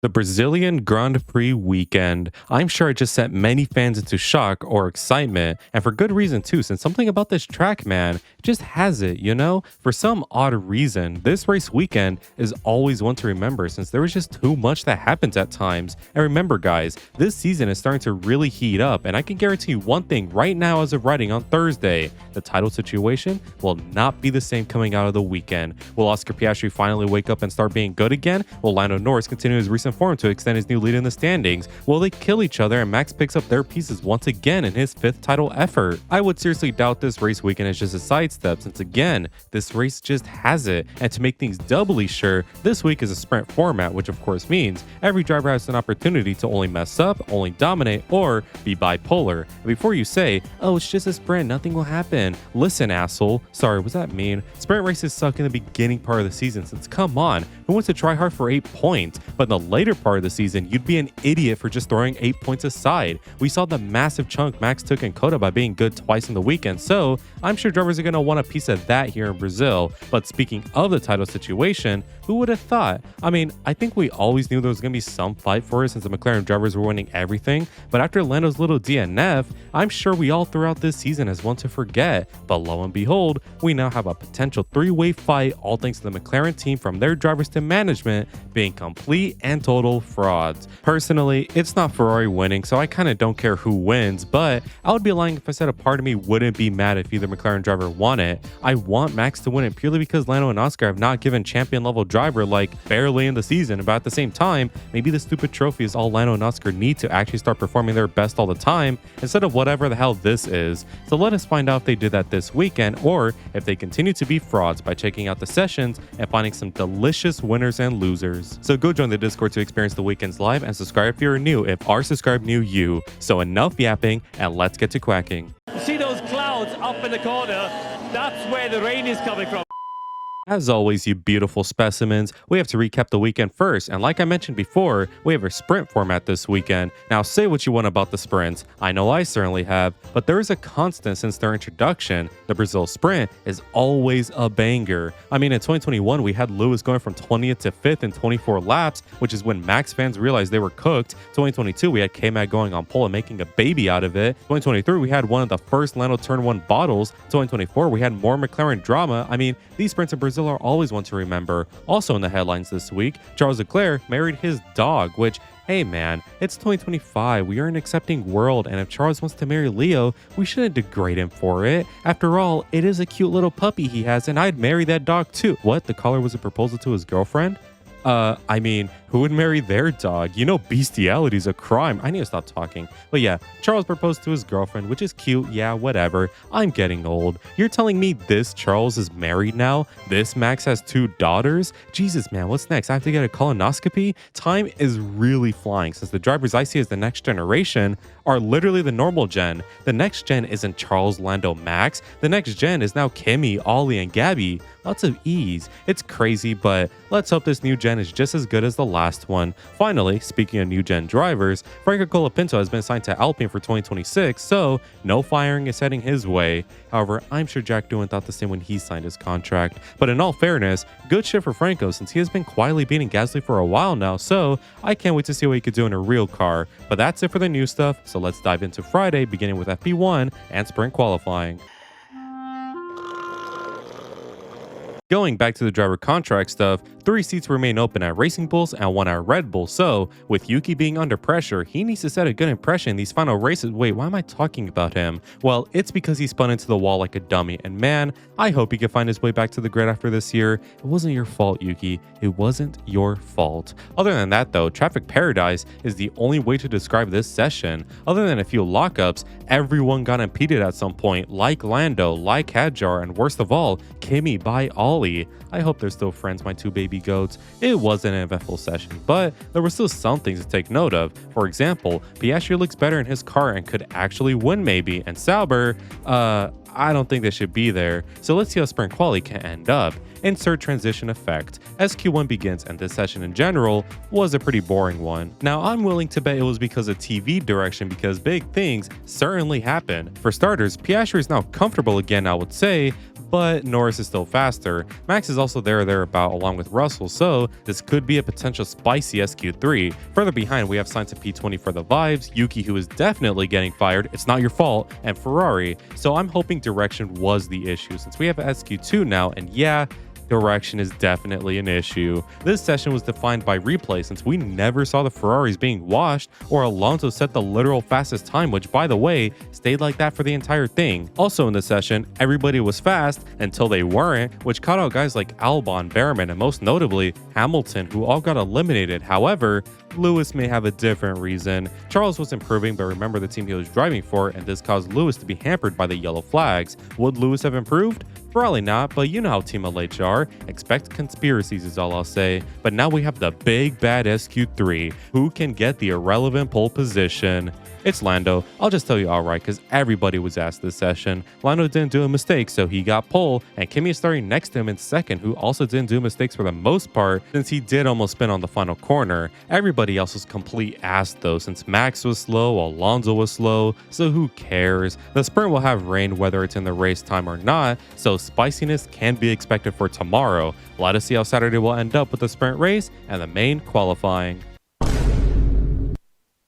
The Brazilian Grand Prix weekend. I'm sure it just sent many fans into shock or excitement, and for good reason too, since something about this track, man, just has it, you know? For some odd reason, this race weekend is always one to remember since there was just too much that happens at times. And remember, guys, this season is starting to really heat up, and I can guarantee you one thing right now as of writing on Thursday, the title situation will not be the same coming out of the weekend. Will Oscar Piastri finally wake up and start being good again? Will Lando Norris continue his recent form to extend his new lead in the standings? Will they kill each other and Max picks up their pieces once again in his 5th title effort? I would seriously doubt this race weekend is just a sidestep since again, this race just has it. And to make things doubly sure, this week is a sprint format, which of course means every driver has an opportunity to only mess up, only dominate, or be bipolar. And before you say, oh, it's just a sprint, nothing will happen. Listen, asshole. Sorry, was that mean? Sprint races suck in the beginning part of the season since come on, who wants to try hard for 8 points? But in the later part of the season, you'd be an idiot for just throwing 8 points aside. We saw the massive chunk Max took in Coda by being good twice in the weekend, so I'm sure drivers are going to want a piece of that here in Brazil. But speaking of the title situation, who would have thought? I mean, I think we always knew there was going to be some fight for it since the McLaren drivers were winning everything, but after Lando's little DNF, I'm sure we all throughout this season as one to forget. But lo and behold, we now have a potential 3-way fight, all thanks to the McLaren team from their drivers to management being complete and total frauds. Personally, it's not Ferrari winning, so I kind of don't care who wins, but I would be lying if I said a part of me wouldn't be mad if either McLaren driver won it. I want Max to win it purely because Lando and Oscar have not given champion level driver like barely in the season, but at the same time, maybe the stupid trophy is all Lando and Oscar need to actually start performing their best all the time instead of whatever the hell this is. So let us find out if they did that this weekend or if they continue to be frauds by checking out the sessions and finding some delicious winners and losers. So go join the Discord to experience the weekends live and subscribe if you're new if our subscribe knew you. So enough yapping and let's get to quacking. See those clouds up in the corner? That's where the rain is coming from. As always, you beautiful specimens, we have to recap the weekend first, and like I mentioned before, we have a sprint format this weekend. Now say what you want about the sprints, I know I certainly have, but there is a constant since their introduction. The Brazil sprint is always a banger. I mean, in 2021, we had Lewis going from 20th to 5th in 24 laps, which is when Max fans realized they were cooked. 2022, we had K-Mag going on pole and making a baby out of it. 2023, we had one of the first Lando Turn 1 bottles. 2024, we had more McLaren drama. I mean, these sprints in Brazil are always one to remember. Also in the headlines this week, Charles Leclerc married his dog, which, hey man, it's 2025, we are an accepting world, and if Charles wants to marry Leo, we shouldn't degrade him for it. After all, it is a cute little puppy he has, and I'd marry that dog too. What, the caller was a proposal to his girlfriend? I mean, who would marry their dog? You know, bestiality is a crime. I need to stop talking. But yeah, Charles proposed to his girlfriend, which is cute. Yeah, whatever. I'm getting old. You're telling me this Charles is married now? This Max has 2 daughters? Jesus, man, what's next? I have to get a colonoscopy? Time is really flying since the drivers I see as the next generation are literally the normal gen. The next gen isn't Charles, Lando, Max. The next gen is now Kimi, Ollie, and Gabby. Lots of ease. It's crazy, but let's hope this new gen is just as good as the last one. Finally, speaking of new gen drivers, Franco Colapinto has been signed to Alpine for 2026, so no firing is heading his way. However, I'm sure Jack Doohan thought the same when he signed his contract. But in all fairness, good shit for Franco since he has been quietly beating Gasly for a while now, so I can't wait to see what he could do in a real car. But that's it for the new stuff, so let's dive into Friday, beginning with FP1 and sprint qualifying. Going back to the driver contract stuff, 3 seats remain open at Racing Bulls and 1 at Red Bull, so with Yuki being under pressure, he needs to set a good impression in these final races. Wait, why am I talking about him? Well, it's because he spun into the wall like a dummy, and man, I hope he can find his way back to the grid after this year. It wasn't your fault, Yuki. It wasn't your fault. Other than that though, traffic paradise is the only way to describe this session. Other than a few lockups, everyone got impeded at some point, like Lando, like Hadjar, and worst of all, Kimi by Ollie. I hope they're still friends, my 2 baby goats. It wasn't an eventful session, but there were still some things to take note of. For example, Piastri looks better in his car and could actually win maybe, and Sauber, I don't think they should be there. So let's see how sprint quali can end up. Insert transition effect. As Q1 begins, and this session in general was a pretty boring one. Now I'm willing to bet it was because of TV direction because big things certainly happen. For starters, Piastri is now comfortable again, I would say, but Norris is still faster. Max is also there or thereabout along with Russell, so this could be a potential spicy SQ3. Further behind, we have signs of P20 for the vibes, Yuki, who is definitely getting fired, it's not your fault, and Ferrari. So I'm hoping direction was the issue since we have SQ2 now, and yeah, direction is definitely an issue. This session was defined by replay since we never saw the Ferraris being washed or Alonso set the literal fastest time, which by the way, stayed like that for the entire thing. Also in the session, everybody was fast until they weren't, which caught out guys like Albon, Behrman, and most notably Hamilton, who all got eliminated. However, Lewis may have a different reason. Charles was improving, but remember the team he was driving for, and this caused Lewis to be hampered by the yellow flags. Would Lewis have improved? Probably not, but you know how Team LH are. Expect conspiracies is all I'll say. But now we have the big bad SQ3. Who can get the irrelevant pole position? It's Lando. I'll just tell you outright because everybody was asked this session. Lando didn't do a mistake, so he got pole, and Kimi is starting next to him in second, who also didn't do mistakes for the most part since he did almost spin on the final corner. Everybody else was complete ass though, since Max was slow, Alonso was slow, so who cares? The sprint will have rain whether it's in the race time or not, so spiciness can be expected for tomorrow. Let us see how Saturday will end up with the sprint race and the main qualifying.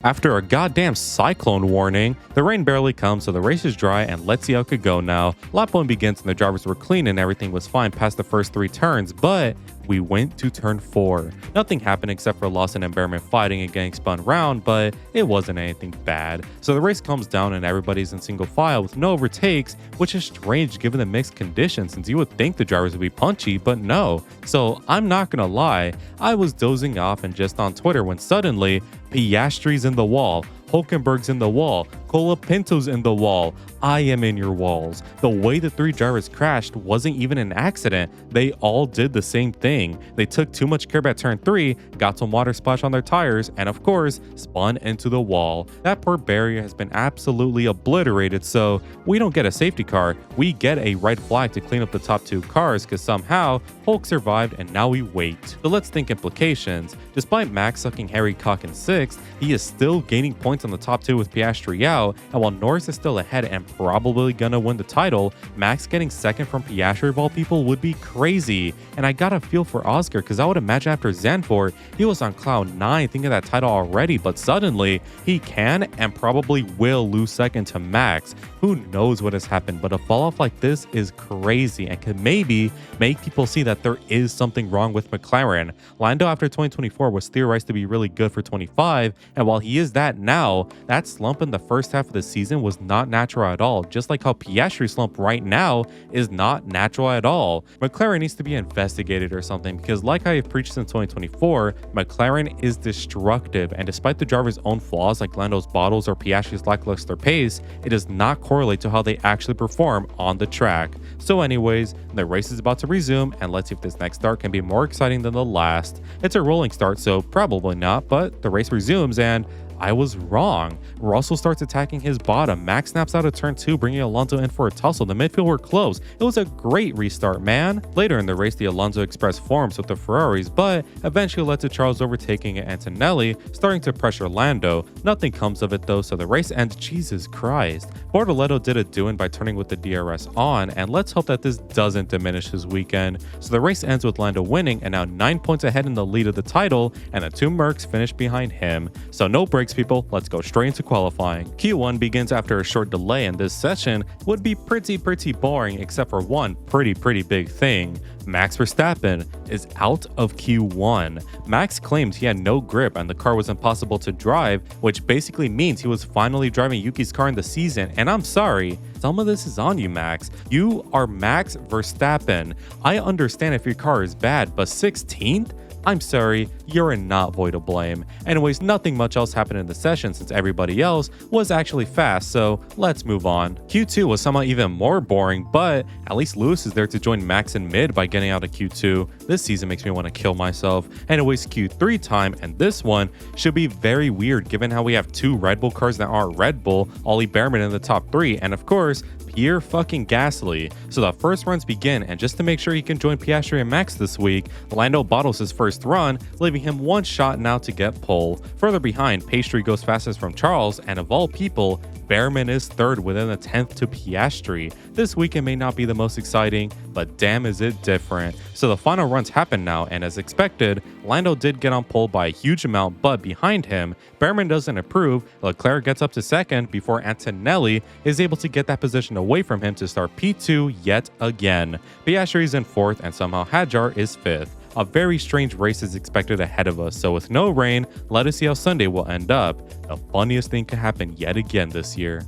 After a goddamn cyclone warning, the rain barely comes, so the race is dry, and let's see how it could go now. Lap 1 begins and the drivers were clean and everything was fine past the first 3 turns, but we went to turn 4. Nothing happened except for Lawson and Behrman fighting and getting spun round, but it wasn't anything bad. So the race comes down and everybody's in single file with no overtakes, which is strange given the mixed conditions since you would think the drivers would be punchy, but no. So I'm not gonna lie, I was dozing off and just on Twitter when suddenly Piastri's in the wall, Hulkenberg's in the wall, Colapinto's in the wall. I am in your walls. The way the 3 drivers crashed wasn't even an accident. They all did the same thing. They took too much curb at turn 3, got some water splash on their tires, and of course, spun into the wall. That poor barrier has been absolutely obliterated, so we don't get a safety car. We get a red flag to clean up the top 2 cars because somehow Hulk survived and now we wait. So let's think implications. Despite Max sucking Harry Cock in 6th, he is still gaining points on the top 2 with Piastri out, and while Norris is still ahead and probably gonna win the title, Max getting 2nd from Piastri of all people would be crazy. And I got a feel for Oscar because I would imagine after Zandvoort, he was on cloud 9 thinking that title already, but suddenly he can and probably will lose 2nd to Max. Who knows what has happened, but a fall off like this is crazy and could maybe make people see that there is something wrong with McLaren. Lando after 2024 was theorized to be really good for 25, and while he is that now, that slump in the first half of the season was not natural at all, just like how Piastri's slump right now is not natural at all. McLaren needs to be investigated or something because like I have preached since 2024, McLaren is destructive, and despite the driver's own flaws like Lando's bottles or Piastri's lackluster pace, it does not correlate to how they actually perform on the track. So anyways, the race is about to resume, and let's see if this next start can be more exciting than the last. It's a rolling start, so probably not, but the race resumes and I was wrong. Russell starts attacking his bottom. Max snaps out of turn 2, bringing Alonso in for a tussle. The midfield were close. It was a great restart, man. Later in the race, the Alonso Express forms with the Ferraris, but eventually led to Charles overtaking Antonelli, starting to pressure Lando. Nothing comes of it though, so the race ends. Jesus Christ. Bortoleto did a doing by turning with the DRS on, and let's hope that this doesn't diminish his weekend. So the race ends with Lando winning and now 9 points ahead in the lead of the title, and the 2 Mercs finish behind him. So no breaks, people. Let's go straight into qualifying. Q1 begins after a short delay, and this session would be pretty boring except for one pretty big thing. Max Verstappen is out of Q1. Max claimed he had no grip and the car was impossible to drive, which basically means he was finally driving Yuki's car in the season, and I'm sorry, some of this is on you, Max. You are Max Verstappen. I understand if your car is bad, but 16th? I'm sorry, you're not void of blame. Anyways, nothing much else happened in the session since everybody else was actually fast, so let's move on. Q2 was somehow even more boring, but at least Lewis is there to join Max in mid by getting out of Q2. This season makes me want to kill myself. Anyways, Q3 time, and this one should be very weird given how we have 2 Red Bull cars that aren't Red Bull, Ollie Behrman in the top 3, and of course, pure fucking Gasly. So the first runs begin, and just to make sure he can join Piastri and Max this week, Lando bottles his first run, leaving him one shot now to get pole. Further behind, Pastry goes fastest from Charles, and of all people, Behrman is third within a 10th to Piastri. This weekend may not be the most exciting, but damn is it different. So the final runs happen now, and as expected, Lando did get on pole by a huge amount, but behind him, Behrman doesn't improve. Leclerc gets up to second before Antonelli is able to get that position away from him to start P2 yet again. Piastri is in fourth, and somehow Hadjar is fifth. A very strange race is expected ahead of us, so with no rain, let us see how Sunday will end up. The funniest thing could happen yet again this year.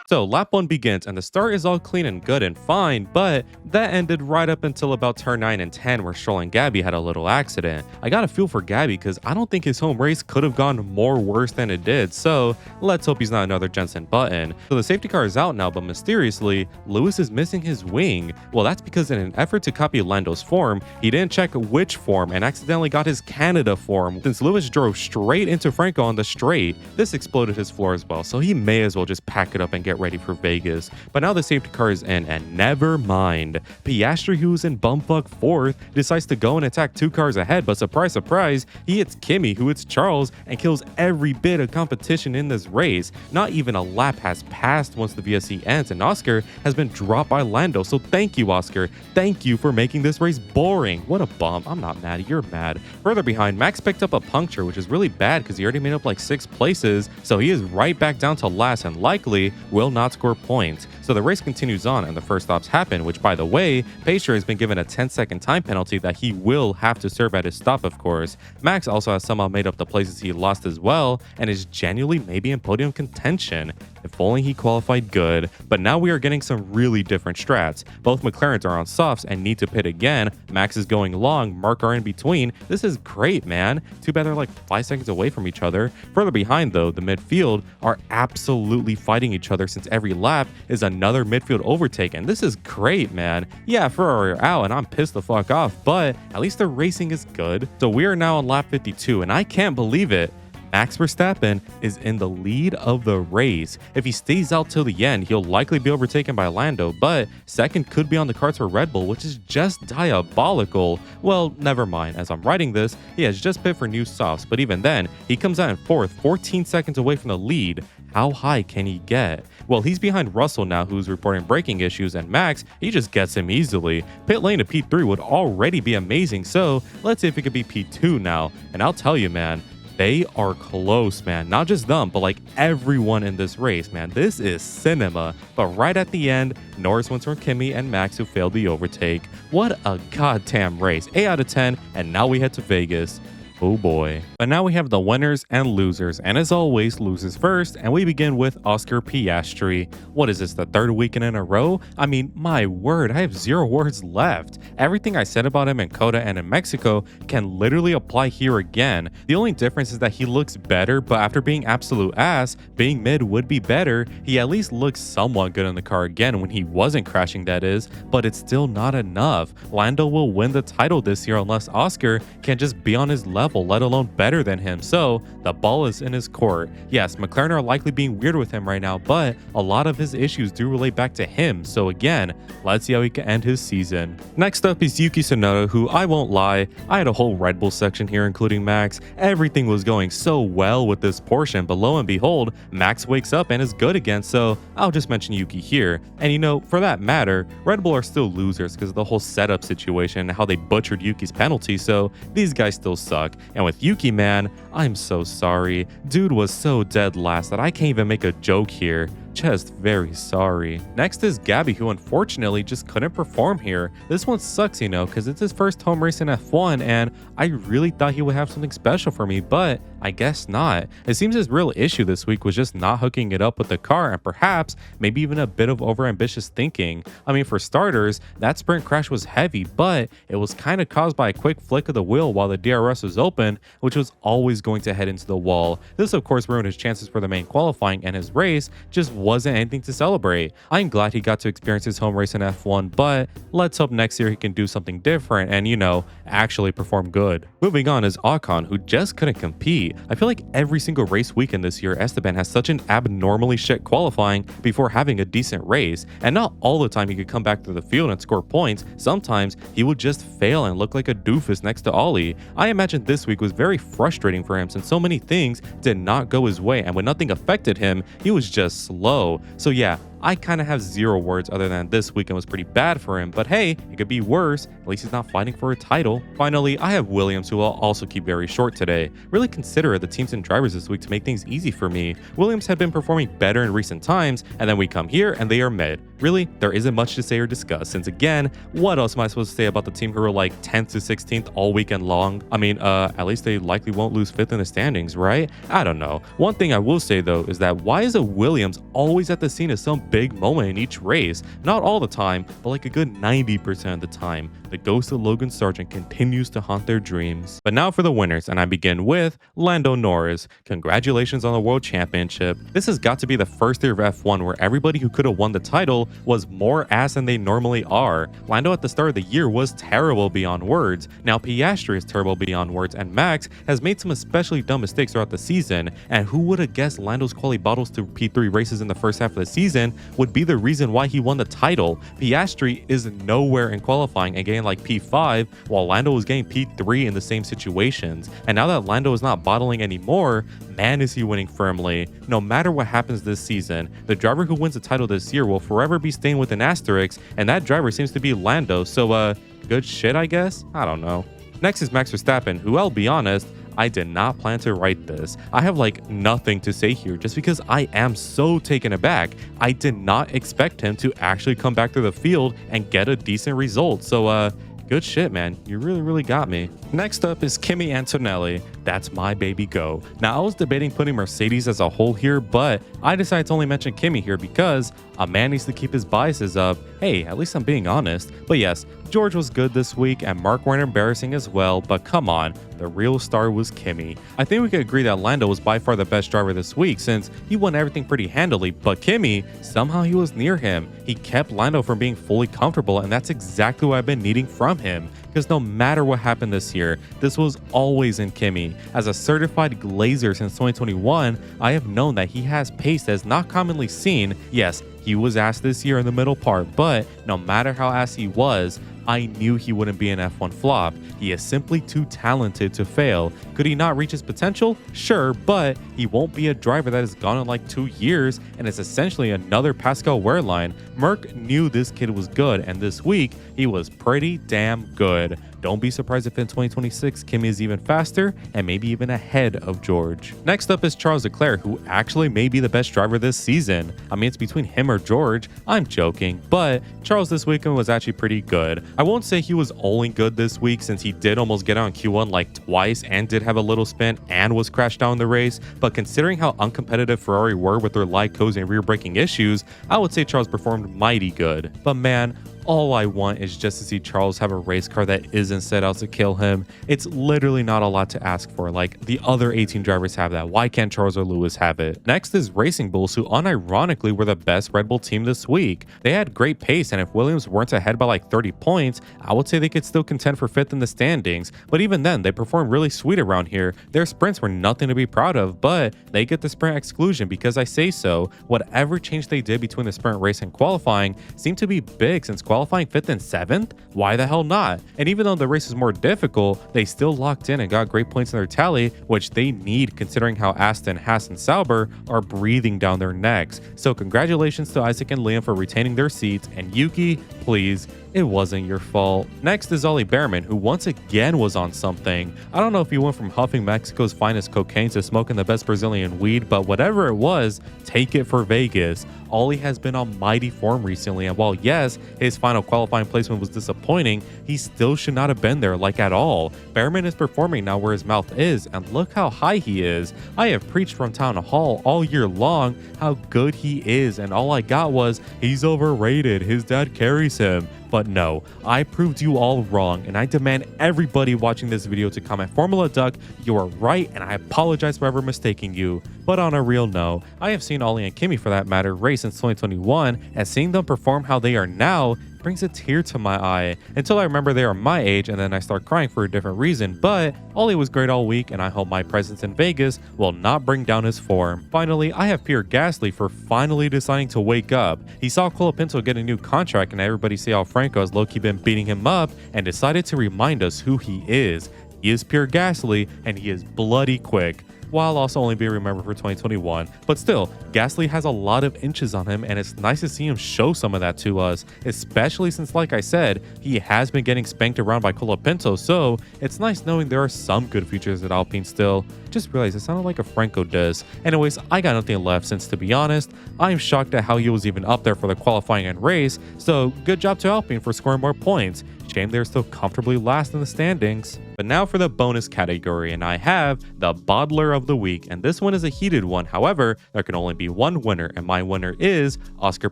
So lap 1 begins, and the start is all clean and good and fine, but that ended right up until about turn 9 and 10 where Stroll and Gabby had a little accident. I got a feel for Gabby because I don't think his home race could have gone more worse than it did, so let's hope he's not another Jensen Button. So the safety car is out now, but mysteriously, Lewis is missing his wing. Well, that's because in an effort to copy Lando's form, he didn't check which form and accidentally got his Canada form. Since Lewis drove straight into Franco on the straight, this exploded his floor as well, so he may as well just pack it up and get ready for Vegas. But now the safety car is in, and never mind. Piastri, who was in bumfuck fourth, decides to go and attack 2 cars ahead, but surprise, surprise, he hits Kimi, who hits Charles, and kills every bit of competition in this race. Not even a lap has passed once the VSC ends, and Oscar has been dropped by Lando, so thank you, Oscar. Thank you for making this race boring. What a bum. I'm not mad, you're mad. Further behind, Max picked up a puncture, which is really bad because he already made up like 6 places, so he is right back down to last and likely will not score points. So the race continues on, and the first stops happen, which, by the way, Pastry has been given a 10-second time penalty that he will have to serve at his stop, of course. Max also has somehow made up the places he lost as well, and is genuinely maybe in podium contention. If only he qualified good. But now we are getting some really different strats. Both McLarens are on softs and need to pit again. Max is going long, Mark are in between. This is great, man. Too bad they're like 5 seconds away from each other. Further behind, though, the midfield are absolutely fighting each other since every lap is another midfield overtake, and this is great, man. Yeah, Ferrari are out, and I'm pissed the fuck off, but at least the racing is good. So we are now on lap 52, and I can't believe it. Max Verstappen is in the lead of the race. If he stays out till the end, he'll likely be overtaken by Lando, but second could be on the cards for Red Bull, which is just diabolical. Well, never mind. As I'm writing this, he has just pit for new softs, but even then, he comes out in fourth, 14 seconds away from the lead. How high can he get? Well, he's behind Russell now, who's reporting braking issues, and Max, he just gets him easily. Pit lane to P3 would already be amazing, so let's see if it could be P2 now. And I'll tell you, man, they are close, man. Not just them, but like everyone in this race, man. This is cinema. But right at the end, Norris wins from Kimi and Max, who failed the overtake. What a goddamn race. 8 out of 10, and now we head to Vegas. Oh boy. But now we have the winners and losers, and as always, losers first, and we begin with Oscar Piastri. What is this, the 3rd weekend in a row? I mean, my word, I have 0 words left. Everything I said about him in COTA and in Mexico can literally apply here again. The only difference is that he looks better, but after being absolute ass, being mid would be better. He at least looks somewhat good in the car again when he wasn't crashing, that is, but it's still not enough. Lando will win the title this year unless Oscar can just be on his level, let alone better than him, so the ball is in his court. Yes, McLaren are likely being weird with him right now, but a lot of his issues do relate back to him, so again, let's see how he can end his season. Next up is Yuki Tsunoda, who, I won't lie, I had a whole Red Bull section here including Max. Everything was going so well with this portion, but lo and behold, Max wakes up and is good again, so I'll just mention Yuki here. And you know, for that matter, Red Bull are still losers because of the whole setup situation and how they butchered Yuki's penalty, so these guys still suck. And with Yuki, man, I'm so sorry. Dude was so dead last that I can't even make a joke here. Just very sorry. Next is Gabby, who unfortunately just couldn't perform here. This one sucks, you know, because it's his first home race in F1, and I really thought he would have something special for me, but I guess not. It seems his real issue this week was just not hooking it up with the car, and perhaps maybe even a bit of overambitious thinking. I mean, for starters, that sprint crash was heavy, but it was kind of caused by a quick flick of the wheel while the DRS was open, which was always going to head into the wall. This, of course, ruined his chances for the main qualifying, and his race just wasn't anything to celebrate. I'm glad he got to experience his home race in F1, but let's hope next year he can do something different and, you know, actually perform good. Moving on is Ocon, who just couldn't compete. crazy. I feel like every single race weekend this year, Esteban has such an abnormally shit qualifying before having a decent race. And not all the time he could come back to the field and score points. Sometimes he would just fail and look like a doofus next to Ollie. I imagine this week was very frustrating for him since so many things did not go his way, and when nothing affected him, he was just slow. So yeah, I kind of have zero words other than this weekend was pretty bad for him, but hey, it could be worse. At least he's not fighting for a title. Finally, I have Williams, who I'll also keep very short today. Really considerate the teams and drivers this week to make things easy for me. Williams had been performing better in recent times, and then we come here and they are mid. Really, there isn't much to say or discuss, since again, what else am I supposed to say about the team who are like 10th to 16th all weekend long? I mean, at least they likely won't lose 5th in the standings, right? I don't know. One thing I will say though is that why is a Williams always at the scene of some big moment in each race? Not all the time, but like a good 90% of the time. The ghost of Logan Sargent continues to haunt their dreams. But now for the winners, and I begin with Lando Norris. Congratulations on the World Championship. This has got to be the first year of F1 where everybody who could have won the title was more ass than they normally are. Lando at the start of the year was terrible beyond words. Now Piastri is terrible beyond words, and Max has made some especially dumb mistakes throughout the season. And who would have guessed Lando's quality bottles to P3 races in the first half of the season would be the reason why he won the title? Piastri is nowhere in qualifying and getting like P5, while Lando was getting P3 in the same situations. And now that Lando is not bottling anymore, man is he winning firmly. No matter what happens this season, the driver who wins the title this year will forever be staying with an asterisk, and that driver seems to be Lando, so good shit I guess? I don't know. Next is Max Verstappen, who I'll be honest, I did not plan to write this. I have like nothing to say here just because I am so taken aback. I did not expect him to actually come back to the field and get a decent result, so good shit, man. You really got me. Next up is Kimi Antonelli. That's my baby go. Now, I was debating putting Mercedes as a whole here, but I decided to only mention Kimi here because a man needs to keep his biases up. Hey, at least I'm being honest. But yes, George was good this week and Mark weren't embarrassing as well, but come on, the real star was Kimi. I think we could agree that Lando was by far the best driver this week since he won everything pretty handily, but Kimi, somehow he was near him. He kept Lando from being fully comfortable, and that's exactly what I've been needing from him. Because no matter what happened this year, this was always in Kimi. As a certified glazer since 2021, I have known that he has pace that is not commonly seen. Yes, he was ass this year in the middle part, but no matter how ass he was, I knew he wouldn't be an F1 flop. He is simply too talented to fail. Could he not reach his potential? Sure, but he won't be a driver that is gone in like 2 years and is essentially another Pascal Wehrlein. Merck knew this kid was good, and this week he was pretty damn good. Don't be surprised if in 2026 Kimi is even faster and maybe even ahead of George. Next up is Charles Leclerc, who actually may be the best driver this season. I mean, it's between him or George. I'm joking, but Charles this weekend was actually pretty good. I won't say he was only good this week since he did almost get out in Q1 like twice and did have a little spin and was crashed down in the race, but considering how uncompetitive Ferrari were with their light codes and rear braking issues, I would say Charles performed mighty good. But man, all I want is just to see Charles have a race car that isn't set out to kill him. It's literally not a lot to ask for. Like, the other 18 drivers have that. Why can't Charles or Lewis have it? Next is Racing Bulls, who unironically were the best Red Bull team this week. They had great pace, and if Williams weren't ahead by like 30 points, I would say they could still contend for 5th in the standings. But even then, they performed really sweet around here. Their sprints were nothing to be proud of, but they get the sprint exclusion because I say so. Whatever change they did between the sprint race and qualifying seemed to be big since qualifying 5th and 7th? Why the hell not? And even though the race is more difficult, they still locked in and got great points in their tally, which they need considering how Aston, Haas, and Sauber are breathing down their necks. So congratulations to Isaac and Liam for retaining their seats, and Yuki, please, it wasn't your fault. Next is Ollie Behrman, who once again was on something. I don't know if he went from huffing Mexico's finest cocaine to smoking the best Brazilian weed, but whatever it was, take it for Vegas. Ollie has been on mighty form recently, and while yes, his final qualifying placement was disappointing, he still should not have been there like at all. Behrman is performing now where his mouth is, and look how high he is. I have preached from town hall all year long how good he is, and all I got was, he's overrated, his dad carries him. But no, I proved you all wrong, and I demand everybody watching this video to comment Formula Duck, you are right, and I apologize for ever mistaking you. But on a real note, I have seen Ollie and Kimi for that matter race since 2021, and seeing them perform how they are now brings a tear to my eye until I remember they are my age and then I start crying for a different reason. But Ollie was great all week and I hope my presence in Vegas will not bring down his form. Finally, I have Pierre Gasly for finally deciding to wake up. He saw Colapinto get a new contract and everybody see how Franco has low-key been beating him up and decided to remind us who he is. He is Pierre Gasly and he is bloody quick, while also only being remembered for 2021. But still, Gasly has a lot of inches on him and it's nice to see him show some of that to us, especially since, like I said, he has been getting spanked around by Colapinto, so it's nice knowing there are some good features at Alpine still. Just realized it sounded like a Franco does. Anyways, I got nothing left since, to be honest, I'm shocked at how he was even up there for the qualifying and race, so good job to Alpine for scoring more points. Shame they're still comfortably last in the standings. But now for the bonus category, and I have the Bottler of the Week, and this one is a heated one. However, there can only be one winner, and my winner is Oscar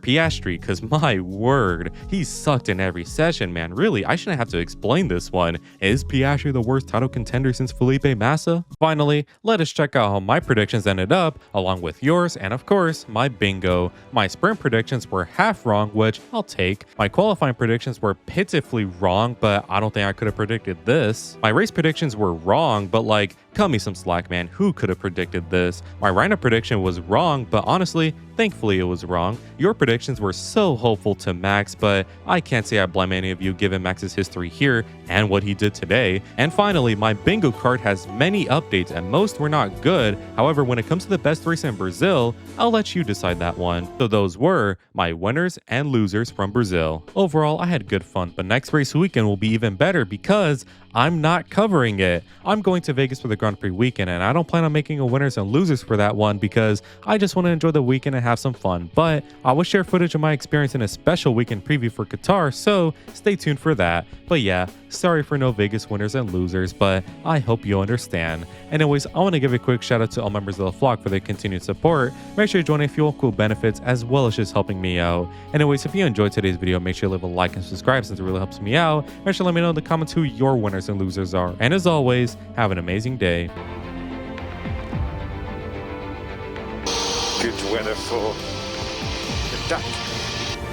Piastri, because my word, he sucked in every session, man. Really, I shouldn't have to explain this one. Is Piastri the worst title contender since Felipe Massa? Finally, let us check out how my predictions ended up, along with yours, and of course, my bingo. My sprint predictions were half wrong, which I'll take. My qualifying predictions were pitifully wrong, but I don't think I could have predicted this. My race predictions were wrong, but like, cut me some slack, man. Who could have predicted this? My Rhino prediction was wrong, but honestly, thankfully it was wrong. Your predictions were so hopeful to Max, but I can't say I blame any of you given Max's history here and what he did today. And finally, my bingo card has many updates and most were not good. However, when it comes to the best race in Brazil, I'll let you decide that one. So those were my winners and losers from Brazil. Overall, I had good fun, but next race weekend will be even better because I'm not covering it. I'm going to Vegas for the Grand Prix weekend and I don't plan on making a winners and losers for that one because I just want to enjoy the weekend and have some fun. But I will share footage of my experience in a special weekend preview for Qatar, so stay tuned for that. But yeah, sorry for no Vegas winners and losers, but I hope you understand. Anyways, I want to give a quick shout out to all members of the flock for their continued support. Make sure you join a few cool benefits as well as just helping me out. Anyways, if you enjoyed today's video, make sure you leave a like and subscribe since it really helps me out. Make sure to let me know in the comments who your winners and losers are. And as always, have an amazing day. Good weather for the duck.